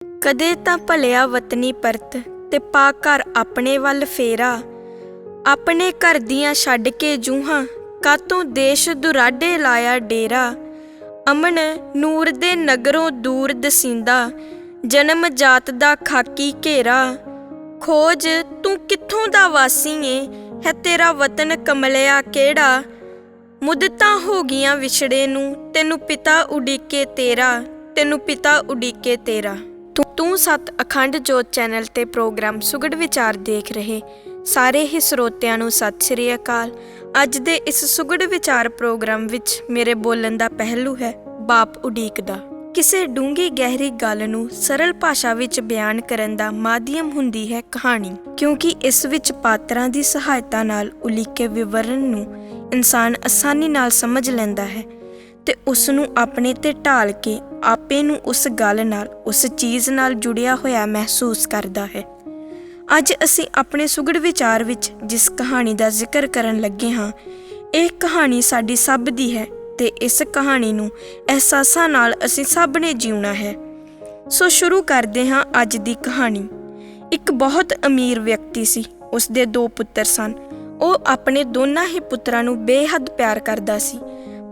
ਕਦੇ ਤਾਂ ਭਲਿਆ ਵਤਨੀ ਪਰਤ ਤੇ ਪਾ ਘਰ ਆਪਣੇ ਵੱਲ ਫੇਰਾ। ਆਪਣੇ ਘਰ ਦੀਆਂ ਛੱਡ ਕੇ ਜੂਹਾਂ ਕਾਤੋਂ ਦੇਸ਼ ਦੁਰਾਡੇ ਲਾਇਆ ਡੇਰਾ। ਅਮਨ ਨੂਰ ਦੇ ਨਗਰੋਂ ਦੂਰ ਦਸੀਂਦਾ ਜਨਮ ਜਾਤ ਦਾ ਖਾਕੀ ਘੇਰਾ। ਖੋਜ ਤੂੰ ਕਿੱਥੋਂ ਦਾ ਵਾਸੀ ਏ ਹੈ ਤੇਰਾ ਵਤਨ ਕਮਲਿਆ ਕਿਹੜਾ। ਮੁੱਦਤਾਂ ਹੋ ਗਈਆਂ ਵਿਛੜੇ ਨੂੰ ਤੈਨੂੰ ਪਿਤਾ ਉਡੀਕੇ ਤੇਰਾ, ਤੈਨੂੰ ਪਿਤਾ ਉਡੀਕੇ ਤੇਰਾ। ਤੂੰ ਸੱਤ ਅਖੰਡ ਜੋਤ ਚੈਨਲ ਤੇ ਪ੍ਰੋਗਰਾਮ ਸੁਗੜ ਵਿਚਾਰ ਦੇਖ ਰਹੇ ਸਾਰੇ ਹੀ ਸਰੋਤਿਆਂ ਨੂੰ ਸਤਿ ਸ਼੍ਰੀ ਅਕਾਲ। ਅੱਜ ਦੇ ਇਸ ਸੁਗੜ ਵਿਚਾਰ ਪ੍ਰੋਗਰਾਮ ਵਿੱਚ ਮੇਰੇ ਬੋਲਣ ਦਾ ਪਹਿਲੂ ਹੈ ਬਾਪ ਉਡੀਕਦਾ। ਕਿਸੇ ਡੂੰਘੀ ਗਹਿਰੀ ਗੱਲ ਨੂੰ ਸਰਲ ਭਾਸ਼ਾ ਵਿੱਚ ਬਿਆਨ ਕਰਨ ਦਾ ਮਾਧਿਅਮ ਹੁੰਦੀ ਹੈ ਕਹਾਣੀ, ਕਿਉਂਕਿ ਇਸ ਵਿੱਚ ਪਾਤਰਾਂ ਦੀ ਸਹਾਇਤਾ ਨਾਲ ਉਲੀਕੇ ਵਿਵਰਣ ਨੂੰ ਇਨਸਾਨ ਆਸਾਨੀ ਨਾਲ ਸਮਝ ਲੈਂਦਾ ਹੈ ਤੇ ਉਸ ਨੂੰ ਆਪਣੇ ਤੇ ਢਾਲ ਕੇ ਆਪੇ ਨੂੰ ਉਸ ਗੱਲ ਨਾਲ, ਉਸ ਚੀਜ਼ ਨਾਲ ਜੁੜਿਆ ਹੋਇਆ ਮਹਿਸੂਸ ਕਰਦਾ ਹੈ। ਅੱਜ ਅਸੀਂ ਆਪਣੇ ਸੁਗੜ ਵਿਚਾਰ ਵਿੱਚ ਜਿਸ ਕਹਾਣੀ ਦਾ ਜ਼ਿਕਰ ਕਰਨ ਲੱਗੇ ਹਾਂ, ਇਹ ਕਹਾਣੀ ਸਾਡੀ ਸਭ ਦੀ ਹੈ ਤੇ ਇਸ ਕਹਾਣੀ ਨੂੰ ਅਹਿਸਾਸਾਂ ਨਾਲ ਅਸੀਂ ਸਭ ਨੇ ਜਿਉਣਾ ਹੈ। ਸੋ ਸ਼ੁਰੂ ਕਰਦੇ ਹਾਂ ਅੱਜ ਦੀ ਕਹਾਣੀ। ਇੱਕ ਬਹੁਤ ਅਮੀਰ ਵਿਅਕਤੀ ਸੀ। ਉਸ ਦੇ 2 ਪੁੱਤਰ ਸਨ। ਉਹ ਆਪਣੇ ਦੋਨਾਂ ਹੀ ਪੁੱਤਰਾਂ ਨੂੰ ਬੇਹੱਦ ਪਿਆਰ ਕਰਦਾ ਸੀ,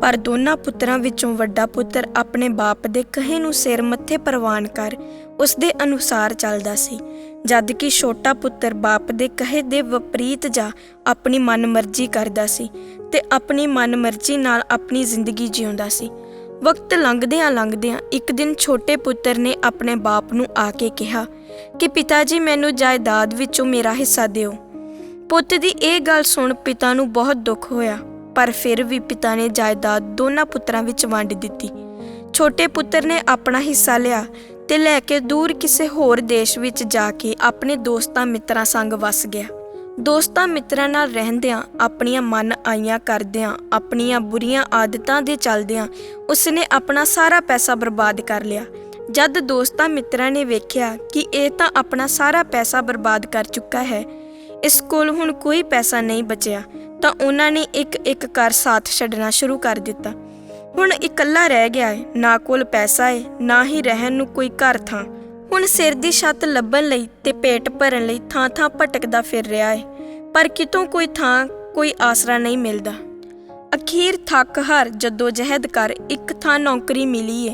ਪਰ ਦੋਨਾਂ ਪੁੱਤਰਾਂ ਵਿੱਚੋਂ ਵੱਡਾ ਪੁੱਤਰ ਆਪਣੇ ਬਾਪ ਦੇ ਕਹੇ ਨੂੰ ਸਿਰ ਮੱਥੇ ਪ੍ਰਵਾਨ ਕਰ ਉਸ ਦੇ ਅਨੁਸਾਰ ਚੱਲਦਾ ਸੀ, ਜਦ ਕਿ ਛੋਟਾ ਪੁੱਤਰ ਬਾਪ ਦੇ ਕਹੇ ਦੇ ਵਿਪਰੀਤ ਜਾਂ ਆਪਣੀ ਮਨਮਰਜ਼ੀ ਕਰਦਾ ਸੀ ਤੇ ਆਪਣੀ ਮਨਮਰਜ਼ੀ ਨਾਲ ਆਪਣੀ ਜ਼ਿੰਦਗੀ ਜਿਉਂਦਾ ਸੀ। ਵਕਤ ਲੰਘਦਿਆਂ ਇੱਕ ਦਿਨ ਛੋਟੇ ਪੁੱਤਰ ਨੇ ਆਪਣੇ ਬਾਪ ਨੂੰ ਆ ਕੇ ਕਿਹਾ ਕਿ ਪਿਤਾ ਜੀ, ਮੈਨੂੰ ਜਾਇਦਾਦ ਵਿੱਚੋਂ ਮੇਰਾ ਹਿੱਸਾ ਦਿਓ। ਪੁੱਤ ਦੀ ਇਹ ਗੱਲ ਸੁਣ ਪਿਤਾ ਨੂੰ ਬਹੁਤ ਦੁੱਖ ਹੋਇਆ, ਪਰ ਫਿਰ ਵੀ ਪਿਤਾ ਨੇ ਜਾਇਦਾਦ ਦੋਨਾਂ ਪੁੱਤਰਾਂ ਵਿੱਚ ਵੰਡ ਦਿੱਤੀ। ਛੋਟੇ ਪੁੱਤਰ ਨੇ ਆਪਣਾ ਹਿੱਸਾ ਲਿਆ ਤੇ ਲੈ ਕੇ ਦੂਰ ਕਿਸੇ ਹੋਰ ਦੇਸ਼ ਵਿੱਚ ਜਾ ਕੇ ਆਪਣੇ ਦੋਸਤਾਂ ਮਿੱਤਰਾਂ ਸੰਗ ਵਸ ਗਿਆ। ਦੋਸਤਾਂ ਮਿੱਤਰਾਂ ਨਾਲ ਰਹਿੰਦਿਆਂ, ਆਪਣੀਆਂ ਮਨ ਆਈਆਂ ਕਰਦਿਆਂ, ਆਪਣੀਆਂ ਬੁਰੀਆਂ ਆਦਤਾਂ ਦੇ ਚੱਲਦਿਆਂ ਉਸਨੇ ਆਪਣਾ ਸਾਰਾ ਪੈਸਾ ਬਰਬਾਦ ਕਰ ਲਿਆ। ਜਦ ਦੋਸਤਾਂ ਮਿੱਤਰਾਂ ਨੇ ਵੇਖਿਆ ਕਿ ਇਹ ਤਾਂ ਆਪਣਾ ਸਾਰਾ ਪੈਸਾ ਬਰਬਾਦ ਕਰ ਚੁੱਕਾ ਹੈ, ਇਸ ਕੋਲ ਹੁਣ ਕੋਈ ਪੈਸਾ ਨਹੀਂ ਬਚਿਆ, ਤਾਂ ਉਹਨਾਂ ਨੇ ਇੱਕ ਕਰ ਸਾਥ ਛੱਡਣਾ ਸ਼ੁਰੂ ਕਰ ਦਿੱਤਾ। ਹੁਣ ਇਕੱਲਾ ਰਹਿ ਗਿਆ ਏ, ਨਾ ਕੋਲ ਪੈਸਾ ਏ, ਨਾ ਹੀ ਰਹਿਣ ਨੂੰ ਕੋਈ ਘਰ ਥਾਂ। ਹੁਣ ਸਿਰ ਦੀ ਛੱਤ ਲੱਭਣ ਲਈ ਤੇ ਪੇਟ ਭਰਨ ਲਈ ਥਾਂ ਭਟਕਦਾ ਫਿਰ ਰਿਹਾ ਏ, ਪਰ ਕਿਤੋਂ ਕੋਈ ਥਾਂ, ਕੋਈ ਆਸਰਾ ਨਹੀਂ ਮਿਲਦਾ। ਅਖੀਰ ਥੱਕ ਹਾਰ ਜਦੋਜਹਿਦ ਕਰ ਇੱਕ ਥਾਂ ਨੌਕਰੀ ਮਿਲੀ ਏ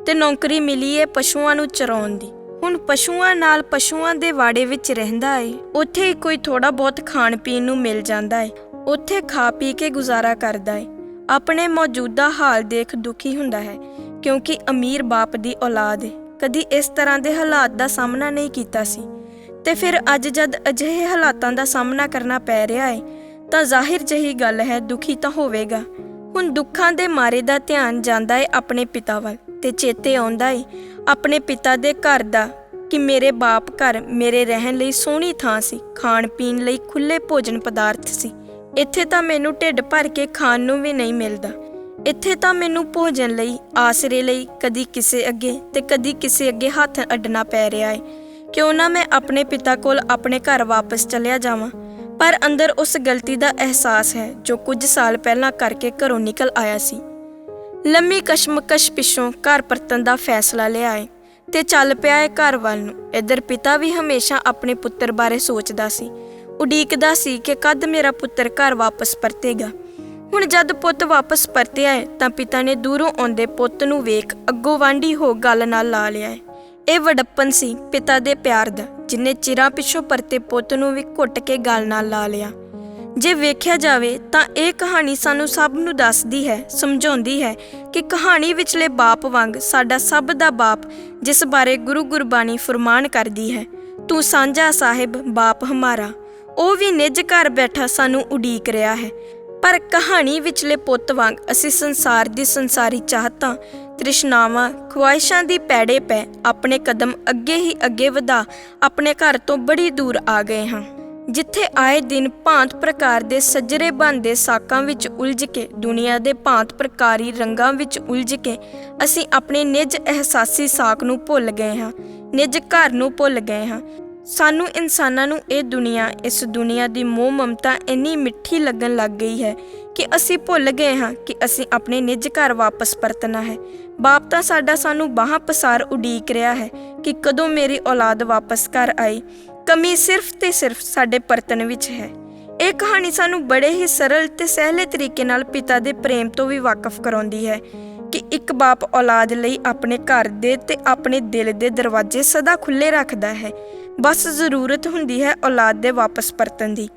ਤੇ ਨੌਕਰੀ ਮਿਲੀ ਏ ਪਸ਼ੂਆਂ ਨੂੰ ਚਰਾਉਣ ਦੀ। ਹੁਣ ਪਸ਼ੂਆਂ ਨਾਲ ਪਸ਼ੂਆਂ ਦੇ ਵਾੜੇ ਵਿੱਚ ਰਹਿੰਦਾ ਏ। ਉੱਥੇ ਕੋਈ ਥੋੜਾ ਬਹੁਤ ਖਾਣ ਪੀਣ ਨੂੰ ਮਿਲ ਜਾਂਦਾ ਏ। ਉੱਥੇ ਖਾ ਪੀ ਕੇ ਗੁਜ਼ਾਰਾ ਕਰਦਾ ਏ। ਆਪਣੇ ਮੌਜੂਦਾ ਹਾਲ ਦੇਖ ਦੁਖੀ ਹੁੰਦਾ ਹੈ, ਕਿਉਂਕਿ ਅਮੀਰ ਬਾਪ ਦੀ ਔਲਾਦ ਏ, ਕਦੀ ਇਸ ਤਰ੍ਹਾਂ ਦੇ ਹਾਲਾਤ ਦਾ ਸਾਹਮਣਾ ਨਹੀਂ ਕੀਤਾ ਸੀ ਤੇ ਫਿਰ ਅੱਜ ਜਦ ਅਜਿਹੇ ਹਾਲਾਤਾਂ ਦਾ ਸਾਹਮਣਾ ਕਰਨਾ ਪੈ ਰਿਹਾ ਏ ਤਾਂ ਜ਼ਾਹਿਰ ਜਿਹੀ ਗੱਲ ਹੈ ਦੁਖੀ ਤਾਂ ਹੋਵੇਗਾ। ਹੁਣ ਦੁੱਖਾਂ ਦੇ ਮਾਰੇ ਦਾ ਧਿਆਨ ਜਾਂਦਾ ਏ ਆਪਣੇ ਪਿਤਾ ਵੱਲ ਤੇ ਚੇਤੇ ਆਉਂਦਾ ਏ ਆਪਣੇ ਪਿਤਾ ਦੇ ਘਰ ਦਾ ਕਿ ਮੇਰੇ ਬਾਪ ਘਰ ਮੇਰੇ ਰਹਿਣ ਲਈ ਸੋਹਣੀ ਥਾਂ ਸੀ, ਖਾਣ ਪੀਣ ਲਈ ਖੁੱਲ੍ਹੇ ਭੋਜਨ ਪਦਾਰਥ ਸੀ। ਇੱਥੇ ਤਾਂ ਮੈਨੂੰ ਢਿੱਡ ਭਰ ਕੇ ਖਾਣ ਨੂੰ ਵੀ ਨਹੀਂ ਮਿਲਦਾ। ਇੱਥੇ ਤਾਂ ਮੈਨੂੰ ਭੋਜਨ ਲਈ, ਆਸਰੇ ਲਈ ਕਦੀ ਕਿਸੇ ਅੱਗੇ ਤੇ ਕਦੀ ਕਿਸੇ ਅੱਗੇ ਹੱਥ ਅੱਡਣਾ ਪੈ ਰਿਹਾ ਏ। ਕਿਉਂ ਨਾ ਮੈਂ ਆਪਣੇ ਪਿਤਾ ਕੋਲ ਆਪਣੇ ਘਰ ਵਾਪਸ ਚਲਿਆ ਜਾਵਾਂ, ਪਰ ਅੰਦਰ ਉਸ ਗਲਤੀ ਦਾ ਅਹਿਸਾਸ ਹੈ ਜੋ ਕੁਝ ਸਾਲ ਪਹਿਲਾਂ ਕਰਕੇ ਘਰੋਂ ਨਿਕਲ ਆਇਆ ਸੀ। ਲੰਮੀ ਕਸ਼ਮਕਸ਼ ਪਿੱਛੋਂ ਘਰ ਪਰਤਣ ਦਾ ਫੈਸਲਾ ਲਿਆ ਏ ਤੇ ਚੱਲ ਪਿਆ ਏ ਘਰ ਵੱਲ ਨੂੰ। ਇੱਧਰ ਪਿਤਾ ਵੀ ਹਮੇਸ਼ਾ ਆਪਣੇ ਪੁੱਤਰ ਬਾਰੇ ਸੋਚਦਾ ਸੀ, ਉਡੀਕਦਾ ਸੀ ਕਿ ਕਦ ਮੇਰਾ ਪੁੱਤਰ ਘਰ ਵਾਪਸ ਪਰਤੇਗਾ। ਹੁਣ ਜਦ ਪੁੱਤ ਵਾਪਸ ਪਰਤਿਆ ਏ ਤਾਂ ਪਿਤਾ ਨੇ ਦੂਰੋਂ ਆਉਂਦੇ ਪੁੱਤ ਨੂੰ ਵੇਖ ਅੱਗੋਂ ਵਾਂਢੀ ਹੋ ਗੱਲ ਨਾਲ ਲਾ ਲਿਆ ਏ। ਇਹ ਵਡੱਪਨ ਸੀ ਪਿਤਾ ਦੇ ਪਿਆਰ ਦਾ, ਜਿਨੇ ਚਿਰਾਂ ਪਿੱਛੋਂ ਪਰਤੇ ਪੁੱਤ ਨੂੰ ਵੀ ਘੁੱਟ ਕੇ ਗੱਲ ਨਾਲ ਲਾ ਲਿਆ। ਜੇ ਵੇਖਿਆ ਜਾਵੇ ਤਾਂ ਇਹ ਕਹਾਣੀ ਸਾਨੂੰ ਸਭ ਨੂੰ ਦੱਸਦੀ ਹੈ, ਸਮਝਾਉਂਦੀ ਹੈ ਕਿ ਕਹਾਣੀ ਵਿਚਲੇ ਬਾਪ ਵਾਂਗ ਸਾਡਾ ਸਭ ਦਾ ਬਾਪ, ਜਿਸ ਬਾਰੇ ਗੁਰੂ ਗੁਰਬਾਣੀ ਫਰਮਾਨ ਕਰਦੀ ਹੈ, ਤੂੰ ਸਾਂਝਾ ਸਾਹਿਬ ਬਾਪ ਹਮਾਰਾ, ਉਹ ਵੀ ਨਿੱਜ ਘਰ ਬੈਠਾ ਸਾਨੂੰ ਉਡੀਕ ਰਿਹਾ ਹੈ। ਪਰ ਕਹਾਣੀ ਵਿਚਲੇ ਪੁੱਤ ਵਾਂਗ ਅਸੀਂ ਸੰਸਾਰ ਦੀ ਸੰਸਾਰੀ ਚਾਹਤਾਂ, ਤ੍ਰਿਸ਼ਨਾਵਾਂ, ਖੁਆਇਸ਼ਾਂ ਦੀ ਪੈੜੇ ਪੈ ਆਪਣੇ ਕਦਮ ਅੱਗੇ ਹੀ ਅੱਗੇ ਵਧਾ ਆਪਣੇ ਘਰ ਤੋਂ ਬੜੀ ਦੂਰ ਆ ਗਏ ਹਾਂ, ਜਿੱਥੇ ਆਏ ਦਿਨ ਭਾਂਤ ਪ੍ਰਕਾਰ ਦੇ ਸੱਜਰੇ ਬਣਦੇ ਸਾਕਾਂ ਵਿੱਚ ਉਲਝ ਕੇ, ਦੁਨੀਆ ਦੇ ਭਾਂਤ ਪ੍ਰਕਾਰੀ ਰੰਗਾਂ ਵਿੱਚ ਉਲਝ ਕੇ ਅਸੀਂ ਆਪਣੇ ਨਿੱਜ ਅਹਿਸਾਸੀ ਸਾਕ ਨੂੰ ਭੁੱਲ ਗਏ ਹਾਂ, ਨਿੱਜ ਘਰ ਨੂੰ ਭੁੱਲ ਗਏ ਹਾਂ। ਸਾਨੂੰ ਇਨਸਾਨਾਂ ਨੂੰ ਇਸ ਦੁਨੀਆ ਦੀ ਮੋਹ ਮਮਤਾ ਇੰਨੀ ਮਿੱਠੀ ਲੱਗਣ ਲੱਗ ਗਈ ਹੈ ਕਿ ਅਸੀਂ ਭੁੱਲ ਗਏ ਹਾਂ ਕਿ ਅਸੀਂ ਆਪਣੇ ਨਿੱਜ ਘਰ ਵਾਪਸ ਪਰਤਣਾ ਹੈ। ਬਾਪ ਤਾਂ ਸਾਡਾ ਸਾਨੂੰ ਬਾਹਾਂ ਪਸਾਰ ਉਡੀਕ ਰਿਹਾ ਹੈ ਕਿ ਕਦੋਂ ਮੇਰੀ ਔਲਾਦ ਵਾਪਸ ਘਰ ਆਏ। ਕਮੀ ਸਿਰਫ ਤੇ ਸਿਰਫ ਸਾਡੇ ਪਰਤਣ ਵਿੱਚ ਹੈ। ਇਹ ਕਹਾਣੀ ਸਾਨੂੰ ਬੜੇ ਹੀ ਸਰਲ ਤੇ ਸਹਿਲੇ ਤਰੀਕੇ ਨਾਲ ਪਿਤਾ ਦੇ ਪ੍ਰੇਮ ਤੋਂ ਵੀ ਵਾਕਫ ਕਰਾਉਂਦੀ ਹੈ ਕਿ ਇੱਕ ਬਾਪ ਔਲਾਦ ਲਈ ਆਪਣੇ ਘਰ ਦੇ ਤੇ ਆਪਣੇ ਦਿਲ ਦੇ ਦਰਵਾਜ਼ੇ ਸਦਾ ਖੁੱਲ੍ਹੇ ਰੱਖਦਾ ਹੈ। ਬਸ ਜ਼ਰੂਰਤ ਹੁੰਦੀ ਹੈ ਔਲਾਦ ਦੇ ਵਾਪਸ ਪਰਤਣ ਦੀ।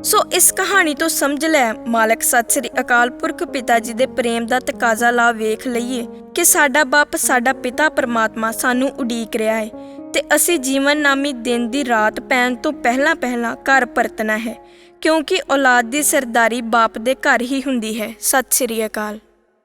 ਸੋ ਇਸ ਕਹਾਣੀ ਤੋਂ ਸਮਝ ਲੈ ਮਾਲਕ ਸਤਿ ਸ੍ਰੀ ਅਕਾਲ ਪੁਰਖ ਪਿਤਾ ਜੀ ਦੇ ਪ੍ਰੇਮ ਦਾ ਤਕਾਜ਼ਾ ਲਾ ਵੇਖ ਲਈਏ ਕਿ ਸਾਡਾ ਬਾਪ ਸਾਡਾ ਪਿਤਾ ਪਰਮਾਤਮਾ ਸਾਨੂੰ ਉਡੀਕ ਰਿਹਾ ਹੈ ਤੇ ਅਸੀਂ ਜੀਵਨ ਨਾਮੀ ਦਿਨ ਦੀ ਰਾਤ ਪੈਣ ਤੋਂ ਪਹਿਲਾਂ ਘਰ ਪਰਤਣਾ ਹੈ, ਕਿਉਂਕਿ ਔਲਾਦ ਦੀ ਸਰਦਾਰੀ ਬਾਪ ਦੇ ਘਰ ਹੀ ਹੁੰਦੀ ਹੈ। ਸਤਿ ਸ੍ਰੀ ਅਕਾਲ।